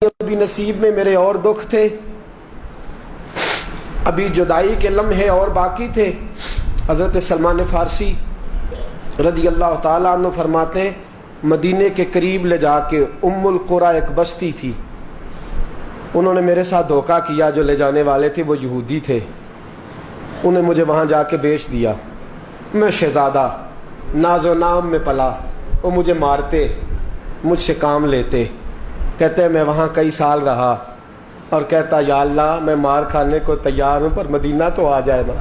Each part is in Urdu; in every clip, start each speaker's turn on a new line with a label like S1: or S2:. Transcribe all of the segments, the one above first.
S1: ابھی نصیب میں میرے اور دکھ تھے، ابھی جدائی کے لمحے اور باقی تھے۔ حضرت سلمان فارسی رضی اللہ تعالیٰ عنہ فرماتے ہیں مدینے کے قریب لے جا کے ام القریٰ ایک بستی تھی، انہوں نے میرے ساتھ دھوکہ کیا، جو لے جانے والے تھے وہ یہودی تھے، انہیں مجھے وہاں جا کے بیچ دیا۔ میں شہزادہ ناز و نام میں پلا، وہ مجھے مارتے، مجھ سے کام لیتے۔ کہتے ہیں میں وہاں کئی سال رہا اور کہتا یا اللہ میں مار کھانے کو تیار ہوں پر مدینہ تو آ جائے نا،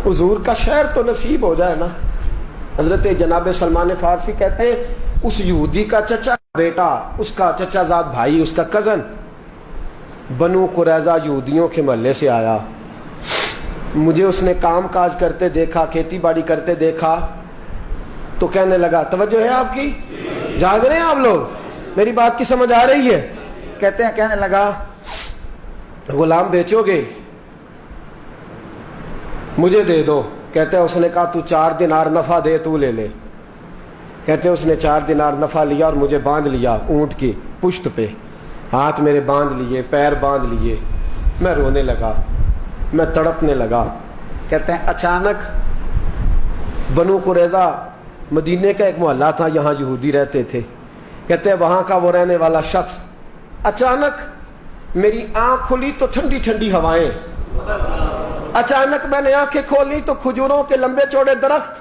S1: حضور کا شہر تو نصیب ہو جائے نا۔ حضرت جناب سلمان فارسی کہتے ہیں اس یہودی کا چچا بیٹا، اس کا چچا زاد بھائی، اس کا کزن بنو قریظہ یہودیوں کے محلے سے آیا، مجھے اس نے کام کاج کرتے دیکھا، کھیتی باڑی کرتے دیکھا تو کہنے لگا، توجہ ہے آپ کی، جاگ رہے ہیں آپ لوگ، میری بات کی سمجھ آ رہی ہے؟ کہتے ہیں کہنے لگا غلام بیچو گے؟ مجھے دے دو۔ کہتے ہیں اس نے کہا تو 4 دینار نفع دے، تو لے لے۔ کہتے ہیں اس نے 4 دینار نفع لیا اور مجھے باندھ لیا اونٹ کی پشت پہ، ہاتھ میرے باندھ لیے، پیر باندھ لیے، میں رونے لگا، میں تڑپنے لگا۔ کہتے ہیں اچانک بنو قریظہ مدینے کا ایک محلہ تھا، یہاں یہودی رہتے تھے، کہتے ہیں وہاں کا وہ رہنے والا شخص اچانک میری آنکھ کھلی تو ٹھنڈی ٹھنڈی ہوائیں، اچانک میں نے آنکھیں کھولی تو کھجوروں کے لمبے چوڑے درخت،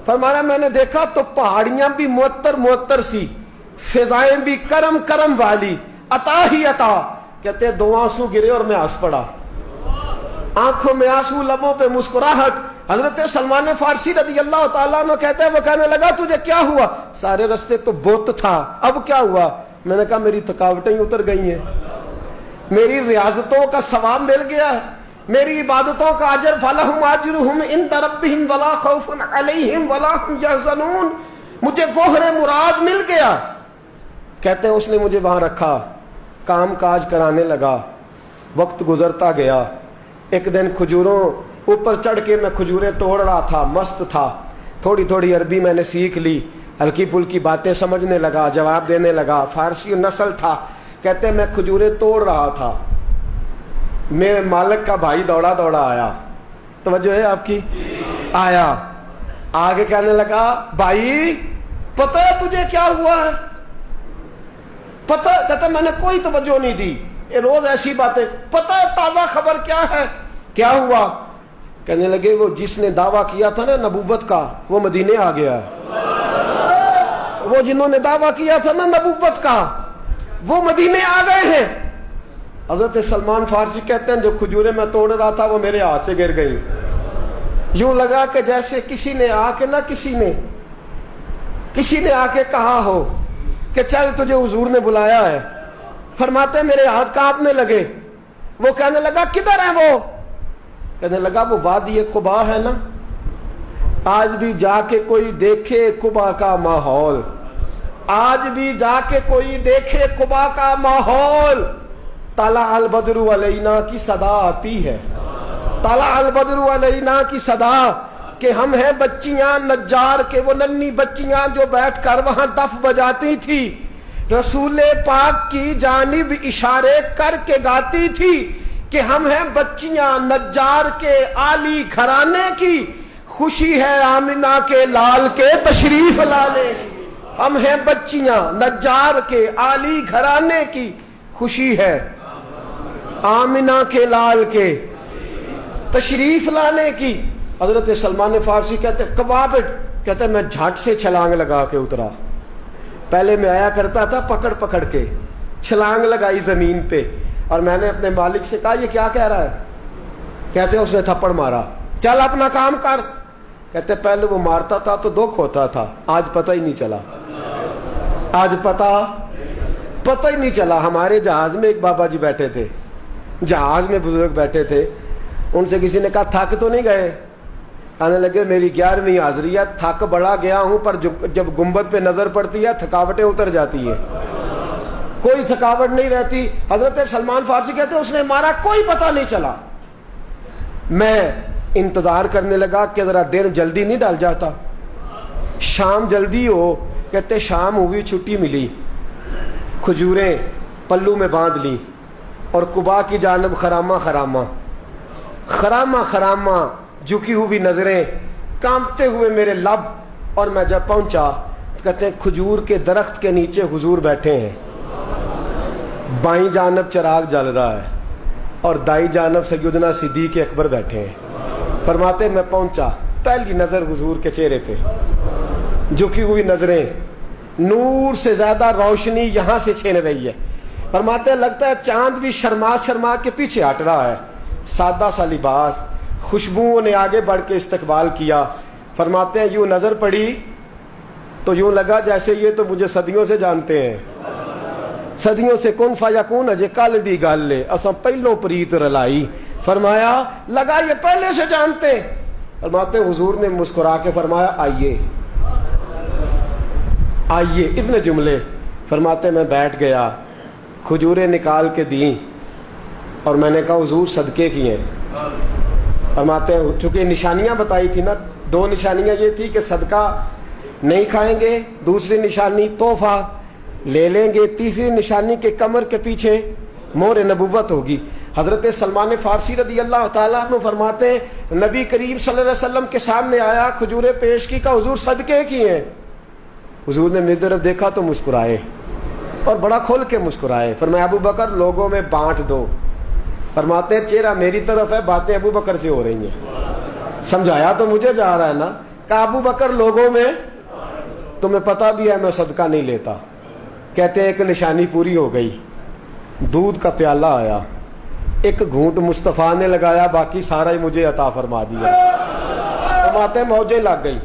S1: فرمایا میں نے دیکھا تو پہاڑیاں بھی معطر معطر سی، فضائیں بھی کرم کرم والی، عطا ہی عطا۔ کہتے ہیں 2 آنسو گرے اور میں ہنس پڑا، آنکھوں میں آنسو، لبوں پہ مسکراہٹ۔ حضرت سلمان فارسی رضی اللہ تعالیٰ عنہ کہتے ہیں وہ کہنے لگا تجھے کیا ہوا؟ سارے رستے تو بت تھا، اب کیا ہوا؟ میں نے کہا میری تھکاوٹیں اتر گئی ہیں، میری ریاضتوں کا ثواب مل گیا ہے، میری عبادتوں کا اجر، فَلَهُمْ أَجْرُهُمْ عِنْدَ رَبِّهِمْ وَلَا خَوْفٌ عَلَيْهِمْ وَلَا هُمْ يَحْزَنُونَ، مجھے گوہر مراد مل گیا۔ کہتے ہیں اس نے مجھے وہاں رکھا، کام کاج کرانے لگا، وقت گزرتا گیا۔ ایک دن کھجوروں اوپر چڑھ کے میں کھجوریں توڑ رہا تھا، مست تھا، تھوڑی تھوڑی عربی میں نے سیکھ لی، ہلکی پھلکی باتیں سمجھنے لگا، جواب دینے لگا، فارسی نسل تھا۔ کہتے ہیں میں کھجوریں توڑ رہا تھا، میرے مالک کا بھائی دوڑا دوڑا آیا، توجہ ہے آپ کی، آیا آگے کہنے لگا بھائی پتہ ہے تجھے کیا ہوا ہے؟ پتہ؟ کہتا میں نے کوئی توجہ نہیں دی، یہ روز ایسی باتیں، پتہ ہے تازہ خبر کیا ہے؟ کیا ہوا؟ کہنے لگے وہ جس نے دعویٰ کیا تھا نا نبوت کا وہ مدینے آ گیا ہے، وہ جنہوں نے دعویٰ کیا تھا نا نبوت کا وہ مدینے آ گئے ہیں۔ حضرت سلمان فارسی کہتے ہیں جو کھجوریں میں توڑ رہا تھا وہ میرے ہاتھ سے گر گئی، یوں لگا کہ جیسے کسی نے آ کے نا کسی نے آ کے کہا ہو کہ چل تجھے حضور نے بلایا ہے۔ فرماتے میرے ہاتھ کانپنے لگے۔ وہ کہنے لگا کدھر ہے وہ؟ کہنے لگا وہ وادی قباء ہے نا، آج بھی جا کے کوئی دیکھے قباء کا ماحول، آج بھی جا کے کوئی دیکھے قباء کا ماحول۔ طلع البدر علینا کی صدا آتی ہے، طلع البدر علینا کی صدا، کہ ہم ہیں بچیاں نجار کے، وہ ننھی بچیاں جو بیٹھ کر وہاں دف بجاتی تھی، رسول پاک کی جانب اشارے کر کے گاتی تھی کہ ہم ہیں بچیاں نجار کے عالی گھرانے کی، خوشی ہے آمنہ کے لال کے تشریف لانے کی۔ ہم ہیں بچیاں نجار کے عالی گھرانے کی، خوشی ہے آمنہ کے لال کے تشریف لانے کی۔ حضرت سلمان فارسی کہتے کبابٹ، کہتے میں جھٹ سے چھلانگ لگا کے اترا، پہلے میں آیا کرتا تھا پکڑ پکڑ کے، چھلانگ لگائی زمین پہ، اور میں نے اپنے مالک سے کہا یہ کیا کہہ رہا ہے؟ کہتے اس نے تھپڑ مارا، چل اپنا کام کر۔ کہتے پہلے وہ مارتا تھا تو دکھ ہوتا تھا، آج پتہ ہی نہیں چلا، آج پتہ ہی نہیں چلا۔ ہمارے جہاز میں ایک بابا جی بیٹھے تھے، جہاز میں بزرگ بیٹھے تھے، ان سے کسی نے کہا تھک تو نہیں گئے؟ کہنے لگے میری 11ویں حاضری ہے، تھک بڑا گیا ہوں، پر جب گنبد پہ نظر پڑتی ہے تھکاوٹیں اتر جاتی ہیں، کوئی تھکاوٹ نہیں رہتی۔ حضرت سلمان فارسی کہتے ہیں اس نے مارا کوئی پتہ نہیں چلا۔ میں انتظار کرنے لگا کہ ذرا دن جلدی نہیں ڈال جاتا، شام جلدی ہو۔ کہتے شام ہوئی، چھٹی ملی، کھجوریں پلو میں باندھ لی اور قبا کی جانب خرامہ خرامہ خرامہ خرامہ جھکی ہوئی نظریں، کانپتے ہوئے میرے لب. اور میں جب پہنچا کہتے ہیں کھجور کے درخت کے نیچے حضور بیٹھے ہیں، بائیں جانب چراغ جل رہا ہے اور دائیں جانب سیدنا صدیق اکبر بیٹھے ہیں. فرماتے میں پہنچا، پہلی نظر حضور کے چہرے پہ، جھکی ہوئی نظریں، نور سے زیادہ روشنی یہاں سے چھین رہی ہے. فرماتے لگتا ہے چاند بھی شرما شرما کے پیچھے ہٹ رہا ہے. سادہ سا لباس، خوشبوؤں نے آگے بڑھ کے استقبال کیا. فرماتے ہیں یوں نظر پڑی تو یوں لگا جیسے یہ تو مجھے صدیوں سے جانتے ہیں، صدیوں سے کن فیکون اجے کل دی گل لے اساں پہلوں پریت رلائی. فرمایا لگا یہ پہلے سے جانتے. فرماتے حضور نے مسکرا کے فرمایا آئیے آئیے، اتنے جملے. فرماتے میں بیٹھ گیا، کھجوریں نکال کے دیں اور میں نے کہا حضور صدقے کی ہیں. فرماتے ہیں چونکہ نشانیاں بتائی تھی نا، دو نشانیاں یہ تھی کہ صدقہ نہیں کھائیں گے، دوسری نشانی تحفہ لے لیں گے، تیسری نشانی کے کمر کے پیچھے مہر نبوت ہوگی. حضرت سلمان فارسی رضی اللہ تعالیٰ عنہ فرماتے ہیں نبی کریم صلی اللہ علیہ وسلم کے سامنے آیا، کھجوریں پیش کی، کہا حضور صدقے کی ہیں. حضور نے میری طرف دیکھا تو مسکرائے اور بڑا کھل کے مسکرائے. فرمایا ابو بکر لوگوں میں بانٹ دو. فرماتے ہیں چہرہ میری طرف ہے، باتیں ابو بکر سے ہو رہی ہیں. سمجھایا تو مجھے جا رہا ہے نا. کہا ابو بکر لوگوں میں، تمہیں پتہ بھی ہے میں صدقہ نہیں لیتا. کہتے ہیں ایک نشانی پوری ہو گئی، دودھ کا پیالہ آیا، ایک گھونٹ مصطفیٰ نے لگایا، باقی سارا ہی مجھے عطا فرما دیا. فرماتے ہیں موجیں لگ گئی،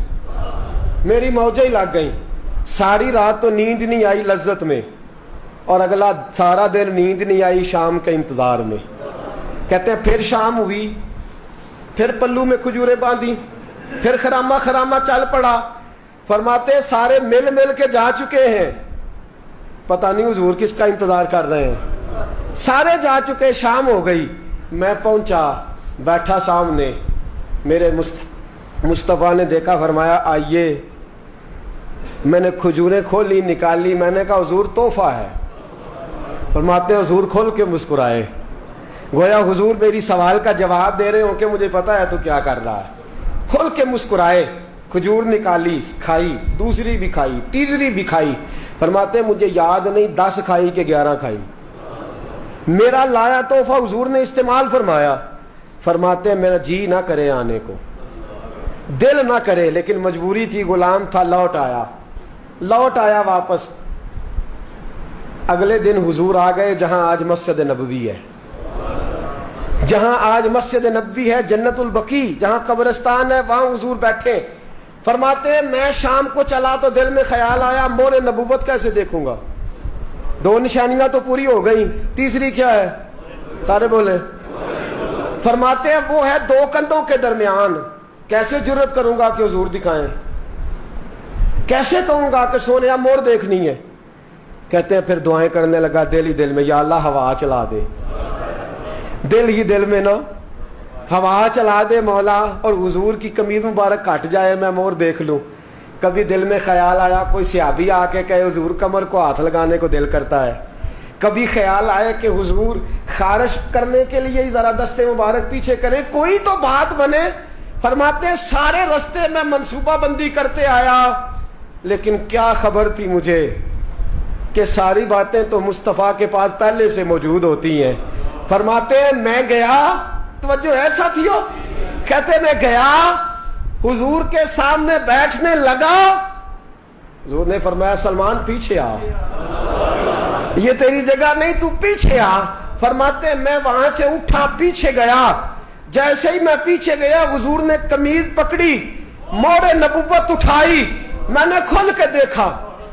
S1: میری موجیں لگ گئیں. ساری رات تو نیند نہیں آئی لذت میں، اور اگلا سارا دن نیند نہیں آئی شام کے انتظار میں. کہتے ہیں پھر شام ہوئی، پھر پلو میں کھجوریں باندھی، پھر خرامہ خرامہ چل پڑا. فرماتے ہیں سارے مل مل کے جا چکے ہیں، پتہ نہیں حضور کس کا انتظار کر رہے ہیں. سارے جا چکے، شام ہو گئی. میں پہنچا، بیٹھا سامنے، میرے مصطفیٰ نے دیکھا، فرمایا آئیے. میں نے کھجوریں کھولی، نکالی، میں نے کہا حضور تحفہ ہے. فرماتے ہیں حضور کھول کے مسکرائے، گویا حضور میری سوال کا جواب دے رہے ہوں کہ مجھے پتا ہے تو کیا کر رہا ہے. کھول کے مسکرائے، کھجور نکالی، کھائی، دوسری بھی کھائی، تیسری بھی کھائی. فرماتے ہیں مجھے یاد نہیں 10 کھائی کہ 11 کھائی. میرا لایا تحفہ حضور نے استعمال فرمایا. فرماتے ہیں میرا جی نہ کرے آنے کو، دل نہ کرے، لیکن مجبوری تھی، غلام تھا. لوٹ آیا واپس. اگلے دن حضور آ گئے جہاں آج مسجد نبوی ہے، جہاں آج مسجد نبوی ہے، جنت البقیع جہاں قبرستان ہے، وہاں حضور بیٹھے. فرماتے ہیں میں شام کو چلا تو دل میں خیال آیا مہر نبوت کیسے دیکھوں گا. 2 نشانیاں تو پوری ہو گئی، تیسری کیا ہے؟ سارے بولے. فرماتے ہیں وہ ہے 2 کندھوں کے درمیان، کیسے جرت کروں گا کہ حضور دکھائیں، کیسے کہوں گا کہ سونیا مور دیکھنی ہے. کہتے ہیں پھر دعائیں کرنے لگا دل ہی دل میں، یا اللہ ہوا چلا دے، دل ہی دل میں نا ہوا چلا دے مولا، اور حضور کی قمیض مبارک کٹ جائے میں مور دیکھ لوں. کبھی دل میں خیال آیا کوئی صحابی آ کے کہے حضور کمر کو ہاتھ لگانے کو دل کرتا ہے. کبھی خیال آئے کہ حضور خارش کرنے کے لیے ذرا دستے مبارک پیچھے کریں، کوئی تو بات بنے. فرماتے ہیں سارے رستے میں منصوبہ بندی کرتے آیا، لیکن کیا خبر تھی مجھے کہ ساری باتیں تو مصطفیٰ کے پاس پہلے سے موجود ہوتی ہیں. فرماتے ہیں میں گیا، توجہ ہے ساتھیوں، کہتے میں گیا حضور کے سامنے بیٹھنے لگا. حضور نے فرمایا سلمان پیچھے آ، یہ تیری جگہ نہیں، تو پیچھے آ. فرماتے ہیں میں وہاں سے اٹھا، پیچھے گیا. جیسے ہی میں پیچھے گیا حضور نے قمیض پکڑی، مہر نبوت اٹھائی. میں نے کھل کے دیکھا،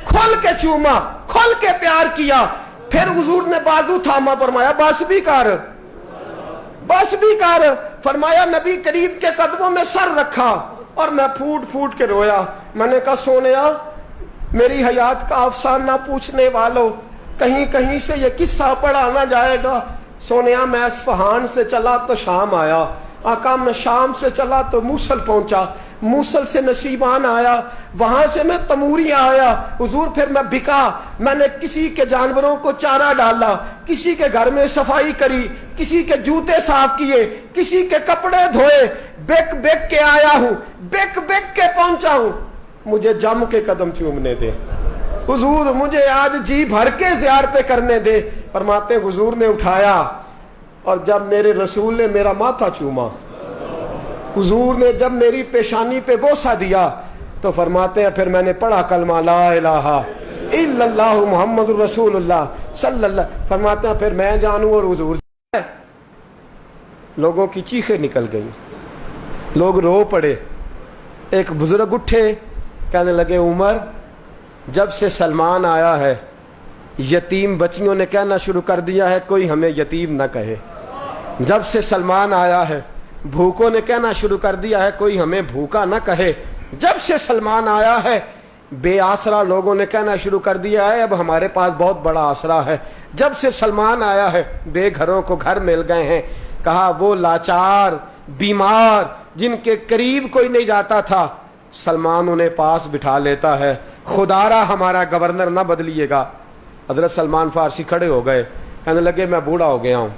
S1: کھل کے چوما، کھل کے پیار کیا. پھر حضور نے بازو تھاما، فرمایا بس بھی کر، بس بھی کر. فرمایا نبی کریم کے قدموں میں سر رکھا اور میں پھوٹ پھوٹ کے رویا. میں نے کہا سونیا میری حیات کا افسانہ پوچھنے والوں، کہیں کہیں سے یہ قصہ پڑھا نہ جائے گا. سونیا میں اصفہان سے چلا تو شام آیا، آقا میں شام سے چلا تو موصل پہنچا. موصل سے نشیبان آیا, وہاں سے میں تموریاں آیا حضور, پھر میں بکا, میں نے کسی کے جانوروں کو چارہ ڈالا, کسی کے گھر میں صفائی کری, کسی کے جوتے صاف کیے, کسی کے کپڑے دھوئے, بک بک کے آیا ہوں, بک بک کے پہنچا ہوں, مجھے جم کے قدم چومنے دے حضور, مجھے آج جی بھر کے زیارتیں کرنے دے. فرماتے ہیں حضور نے اٹھایا اور جب میرے رسول نے میرا ماتھا چوما, حضور نے جب میری پیشانی پہ بوسہ دیا, تو فرماتے ہیں پھر میں نے پڑھا کلمہ لا الہ الا اللہ محمد رسول اللہ صلی اللہ. فرماتے ہیں پھر میں جانوں اور حضور. لوگوں کی چیخیں نکل گئیں, لوگ رو پڑے. ایک بزرگ اٹھے, کہنے لگے عمر, جب سے سلمان آیا ہے یتیم بچیوں نے کہنا شروع کر دیا ہے کوئی ہمیں یتیم نہ کہے. جب سے سلمان آیا ہے بھوکوں نے کہنا شروع کر دیا ہے کوئی ہمیں بھوکا نہ کہے. جب سے سلمان آیا ہے بے آسرا لوگوں نے کہنا شروع کر دیا ہے اب ہمارے پاس بہت بڑا آسرا ہے. جب سے سلمان آیا ہے بے گھروں کو گھر مل گئے ہیں. کہا وہ لاچار بیمار جن کے قریب کوئی نہیں جاتا تھا سلمان انہیں پاس بٹھا لیتا ہے. خدا را ہمارا گورنر نہ بدلیے گا. حضرت سلمان فارسی کھڑے ہو گئے, کہنے لگے میں بوڑھا ہو گیا ہوں,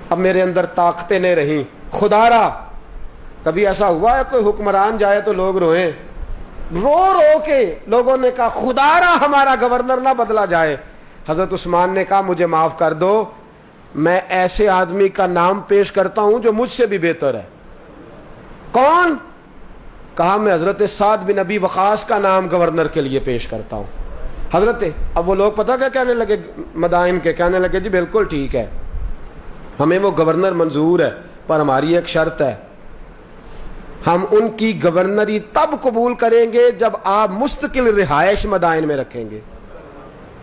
S1: اب میرے اندر طاقتیں نہیں رہیں. خدا را, کبھی ایسا ہوا ہے کوئی حکمران جائے تو لوگ روئیں؟ رو رو کے لوگوں نے کہا خدا را ہمارا گورنر نہ بدلا جائے. حضرت عثمان نے کہا مجھے معاف کر دو, میں ایسے آدمی کا نام پیش کرتا ہوں جو مجھ سے بھی بہتر ہے. کون؟ کہا میں حضرت سعد بن ابی وقاص کا نام گورنر کے لیے پیش کرتا ہوں. حضرت, اب وہ لوگ پتہ کیا کہنے لگے مدائن کے, کہنے لگے جی بالکل ٹھیک ہے, ہمیں وہ گورنر منظور ہے, پر ہماری ایک شرط ہے, ہم ان کی گورنری تب قبول کریں گے جب آپ مستقل رہائش مدائن میں رکھیں گے.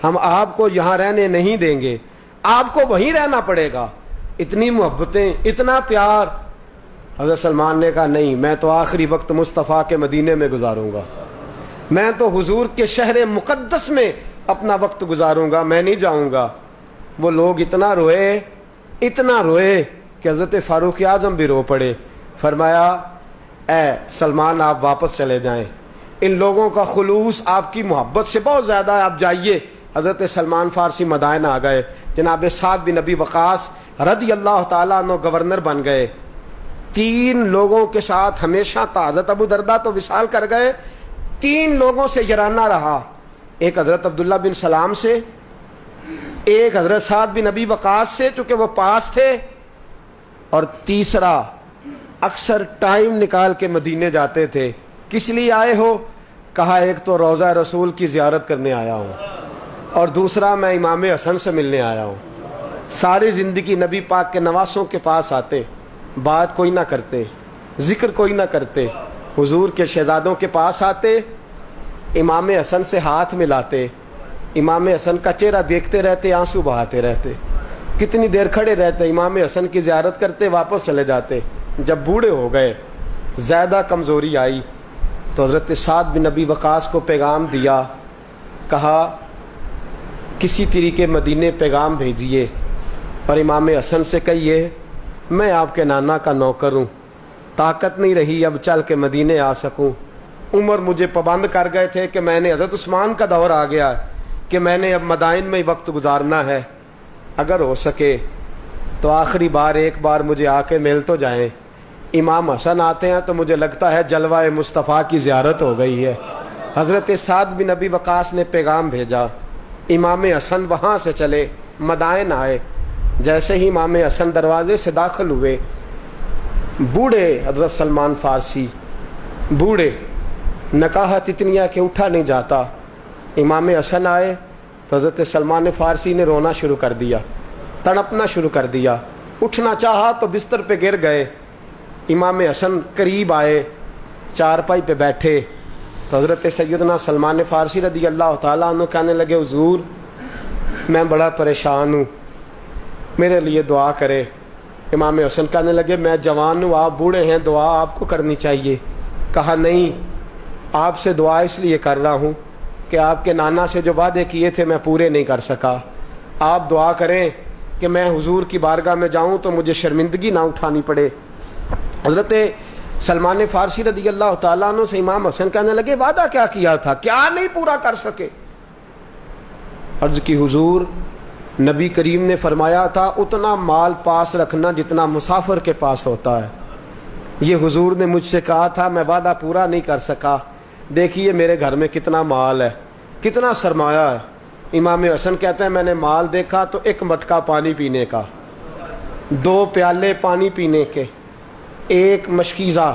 S1: ہم آپ کو یہاں رہنے نہیں دیں گے, آپ کو وہیں رہنا پڑے گا. اتنی محبتیں, اتنا پیار. حضرت سلمان نے کہا نہیں, میں تو آخری وقت مصطفیٰ کے مدینے میں گزاروں گا, میں تو حضور کے شہر مقدس میں اپنا وقت گزاروں گا, میں نہیں جاؤں گا. وہ لوگ اتنا روئے کہ حضرت فاروق اعظم بھی رو پڑے. فرمایا اے سلمان آپ واپس چلے جائیں, ان لوگوں کا خلوص آپ کی محبت سے بہت زیادہ ہے, آپ جائیے. حضرت سلمان فارسی مدائن آ گئے. جناب سعد بن ابی وقاص رضی اللہ تعالیٰ عنہ گورنر بن گئے. 3 لوگوں کے ساتھ ہمیشہ تھا. حضرت ابو دردہ تو وصال کر گئے, 3 لوگوں سے یارانہ رہا. ایک حضرت عبداللہ بن سلام سے, ایک حضرت سعد بن ابی وقاص سے چونکہ وہ پاس تھے, اور تیسرا اکثر ٹائم نکال کے مدینے جاتے تھے. کس لیے آئے ہو؟ کہا ایک تو روضہ رسول کی زیارت کرنے آیا ہوں, اور دوسرا میں امام حسن سے ملنے آیا ہوں. ساری زندگی نبی پاک کے نواسوں کے پاس آتے, بات کوئی نہ کرتے, ذکر کوئی نہ کرتے. حضور کے شہزادوں کے پاس آتے, امام حسن سے ہاتھ ملاتے, امام حسن کا چہرہ دیکھتے رہتے, آنسو بہاتے رہتے. کتنی دیر کھڑے رہتے, امام حسن کی زیارت کرتے, واپس چلے جاتے. جب بوڑھے ہو گئے, زیادہ کمزوری آئی, تو حضرت سعد بن ابی وقاص کو پیغام دیا. کہا کسی طریقے مدینے پیغام بھیجیے اور امام حسن سے کہیے میں آپ کے نانا کا نوکر ہوں, طاقت نہیں رہی اب چل کے مدینے آ سکوں. عمر مجھے پابند کر گئے تھے کہ میں نے, حضرت عثمان کا دور آ گیا کہ میں نے اب مدائن میں ہی وقت گزارنا ہے, اگر ہو سکے تو آخری بار ایک بار مجھے آ کے مل تو جائیں. امام حسن آتے ہیں تو مجھے لگتا ہے جلوہ مصطفیٰ کی زیارت ہو گئی ہے. حضرت سعد بن ابی وقاص نے پیغام بھیجا, امام حسن وہاں سے چلے, مدائن آئے. جیسے ہی امام حسن دروازے سے داخل ہوئے, بوڑھے حضرت سلمان فارسی, بوڑھے, نکاحت اتنی ہے کہ اٹھا نہیں جاتا. امام حسن آئے تو حضرت سلمان فارسی نے رونا شروع کر دیا, تڑپنا شروع کر دیا. اٹھنا چاہا تو بستر پہ گر گئے. امام حسن قریب آئے, چارپائی پہ بیٹھے, تو حضرت سیدنا سلمان فارسی رضی اللہ تعالیٰ عنہ کہنے لگے حضور میں بڑا پریشان ہوں, میرے لیے دعا کرے. امام حسن کہنے لگے میں جوان ہوں, آپ بوڑھے ہیں, دعا آپ کو کرنی چاہیے. کہا نہیں, آپ سے دعا اس لیے کر رہا ہوں کہ آپ کے نانا سے جو وعدے کیے تھے میں پورے نہیں کر سکا. آپ دعا کریں کہ میں حضور کی بارگاہ میں جاؤں تو مجھے شرمندگی نہ اٹھانی پڑے. حضرت سلمان فارسی رضی اللہ تعالیٰ عنہ سے امام حسن کہنے لگے وعدہ کیا کیا تھا، کیا نہیں پورا کر سکے؟ عرض کی حضور نبی کریم نے فرمایا تھا اتنا مال پاس رکھنا جتنا مسافر کے پاس ہوتا ہے۔ یہ حضور نے مجھ سے کہا تھا، میں وعدہ پورا نہیں کر سکا، دیکھیے میرے گھر میں کتنا مال ہے، کتنا سرمایہ ہے۔ امام حسن کہتے ہیں میں نے مال دیکھا تو ایک مٹکا پانی پینے کا، 2 پیالے پانی پینے کے، ایک مشکیزہ،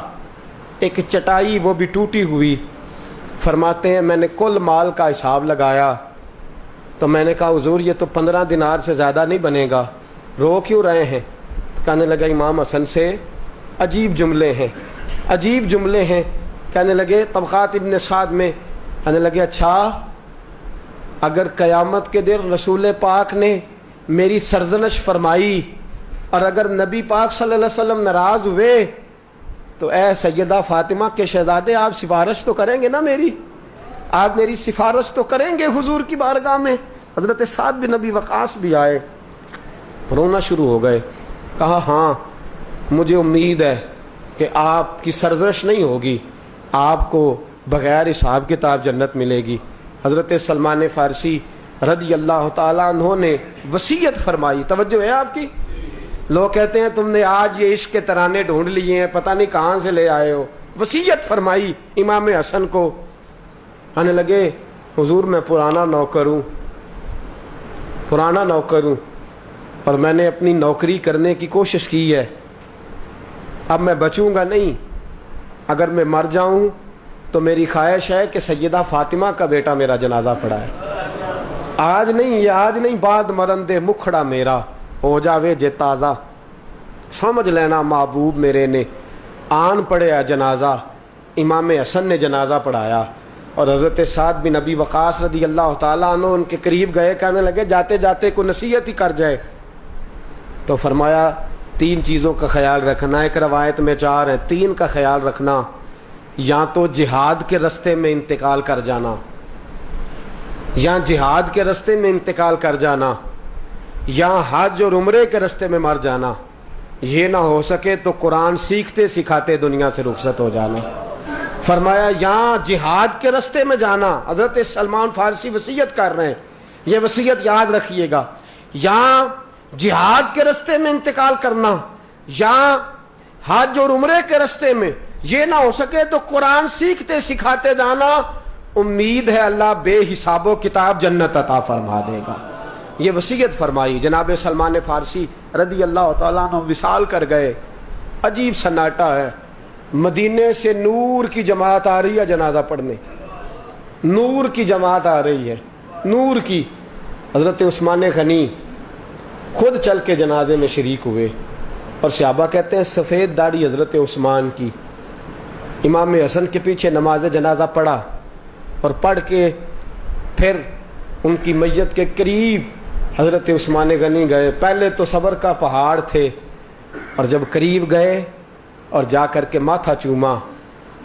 S1: ایک چٹائی وہ بھی ٹوٹی ہوئی۔ فرماتے ہیں میں نے کل مال کا حساب لگایا تو میں نے کہا حضور یہ تو 15 دینار سے زیادہ نہیں بنے گا، رو کیوں رہے ہیں؟ کہنے لگا امام حسن سے عجیب جملے ہیں، عجیب جملے ہیں۔ کہنے لگے طبقات ابن سعد میں، کہنے لگے اچھا اگر قیامت کے دن رسول پاک نے میری سرزنش فرمائی اور اگر نبی پاک صلی اللہ علیہ وسلم ناراض ہوئے تو اے سیدہ فاطمہ کے شہزادے آپ سفارش تو کریں گے نا میری، آپ میری سفارش تو کریں گے حضور کی بارگاہ میں؟ حضرت سعد بن نبی وقاص بھی آئے، رونا شروع ہو گئے، کہا ہاں مجھے امید ہے کہ آپ کی سرزنش نہیں ہوگی، آپ کو بغیر حساب کتاب جنت ملے گی۔ حضرت سلمان فارسی رضی اللہ تعالیٰ عنہ نے وصیت فرمائی، توجہ ہے آپ کی؟ لوگ کہتے ہیں تم نے آج یہ عشق کے ترانے ڈھونڈ لیے ہیں، پتہ نہیں کہاں سے لے آئے ہو۔ وصیت فرمائی امام حسن کو، آنے لگے حضور میں پرانا نوکر ہوں، پرانا نوکر ہوں اور میں نے اپنی نوکری کرنے کی کوشش کی ہے، اب میں بچوں گا نہیں، اگر میں مر جاؤں تو میری خواہش ہے کہ سیدہ فاطمہ کا بیٹا میرا جنازہ پڑھائے، آج نہیں، یہ آج نہیں، بعد مرن دے مکھڑا میرا ہو جاوے جے تازہ۔ سمجھ لینا محبوب میرے نے آن پڑھیا جنازہ، امام حسن نے جنازہ پڑھایا اور حضرت سعد بن نبی وقاص رضی اللہ تعالیٰ عنہ ان کے قریب گئے، کہنے لگے جاتے جاتے کو نصیحت ہی کر جائے، تو فرمایا 3 چیزوں کا خیال رکھنا، ایک روایت میں 4 ہیں، 3 کا خیال رکھنا، یا تو جہاد کے رستے میں انتقال کر جانا، یا جہاد کے رستے میں انتقال کر جانا، یا حج اور عمرے کے رستے میں مر جانا، یہ نہ ہو سکے تو قرآن سیکھتے سکھاتے دنیا سے رخصت ہو جانا۔ فرمایا یا جہاد کے رستے میں جانا، حضرت سلمان فارسی وصیت کر رہے ہیں، یہ وصیت یاد رکھیے گا، یا جہاد کے رستے میں انتقال کرنا، یا حج اور عمرے کے رستے میں، یہ نہ ہو سکے تو قرآن سیکھتے سکھاتے جانا، امید ہے اللہ بے حساب و کتاب جنت عطا فرما دے گا۔ یہ وصیت فرمائی۔ جناب سلمان فارسی رضی اللہ تعالیٰ عنہ وصال کر گئے، عجیب سناٹا ہے، مدینے سے نور کی جماعت آ رہی ہے جنازہ پڑھنے، نور کی جماعت آ رہی ہے، نور کی۔ حضرت عثمان غنی خود چل کے جنازے میں شریک ہوئے اور صحابہ کہتے ہیں سفید داڑھی حضرت عثمان کی، امام حسن کے پیچھے نماز جنازہ پڑھا اور پڑھ کے پھر ان کی میت کے قریب حضرت عثمان غنی گئے۔ پہلے تو صبر کا پہاڑ تھے اور جب قریب گئے اور جا کر کے ماتھا چوما،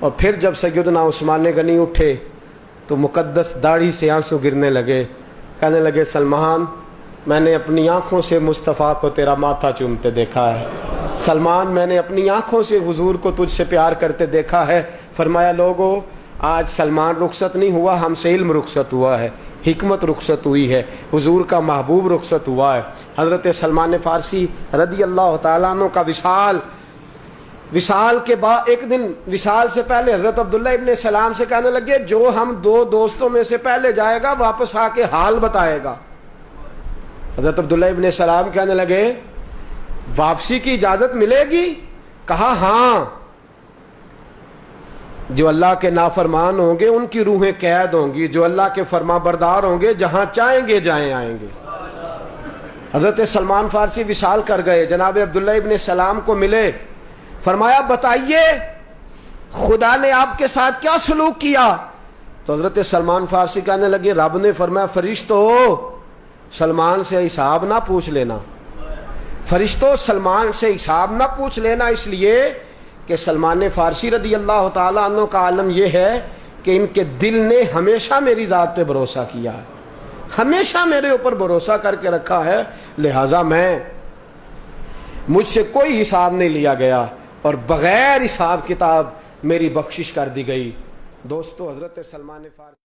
S1: اور پھر جب سیدنا عثمان غنی اٹھے تو مقدس داڑھی سے آنسو گرنے لگے، کہنے لگے سلمان میں نے اپنی آنکھوں سے مصطفیٰ کو تیرا ماتھا چومتے دیکھا ہے، سلمان میں نے اپنی آنکھوں سے حضور کو تجھ سے پیار کرتے دیکھا ہے۔ فرمایا لوگو آج سلمان رخصت نہیں ہوا، ہم سے علم رخصت ہوا ہے، حکمت رخصت ہوئی ہے، حضور کا محبوب رخصت ہوا ہے۔ حضرت سلمان فارسی رضی اللہ تعالیٰ عنہ کا وصال کے بعد ایک دن وصال سے پہلے حضرت عبداللہ ابن سلام سے کہنے لگے جو ہم 2 دوستوں میں سے پہلے جائے گا واپس آ کے حال بتائے گا۔ حضرت عبداللہ ابن سلام کہنے لگے واپسی کی اجازت ملے گی؟ کہا ہاں، جو اللہ کے نافرمان ہوں گے ان کی روحیں قید ہوں گی، جو اللہ کے فرما بردار ہوں گے جہاں چاہیں گے جائیں آئیں گے۔ حضرت سلمان فارسی وصال کر گئے، جناب عبداللہ ابن سلام کو ملے، فرمایا بتائیے خدا نے آپ کے ساتھ کیا سلوک کیا؟ تو حضرت سلمان فارسی کہنے لگے رب نے فرمایا فرشتو سلمان سے حساب نہ پوچھ لینا، فرشتوں سلمان سے حساب نہ پوچھ لینا، اس لیے کہ سلمان فارسی رضی اللہ تعالیٰ عنہ کا عالم یہ ہے کہ ان کے دل نے ہمیشہ میری ذات پہ بھروسہ کیا ہے، ہمیشہ میرے اوپر بھروسہ کر کے رکھا ہے، لہٰذا مجھ سے کوئی حساب نہیں لیا گیا اور بغیر حساب کتاب میری بخشش کر دی گئی۔ دوستو، حضرت سلمان فارسی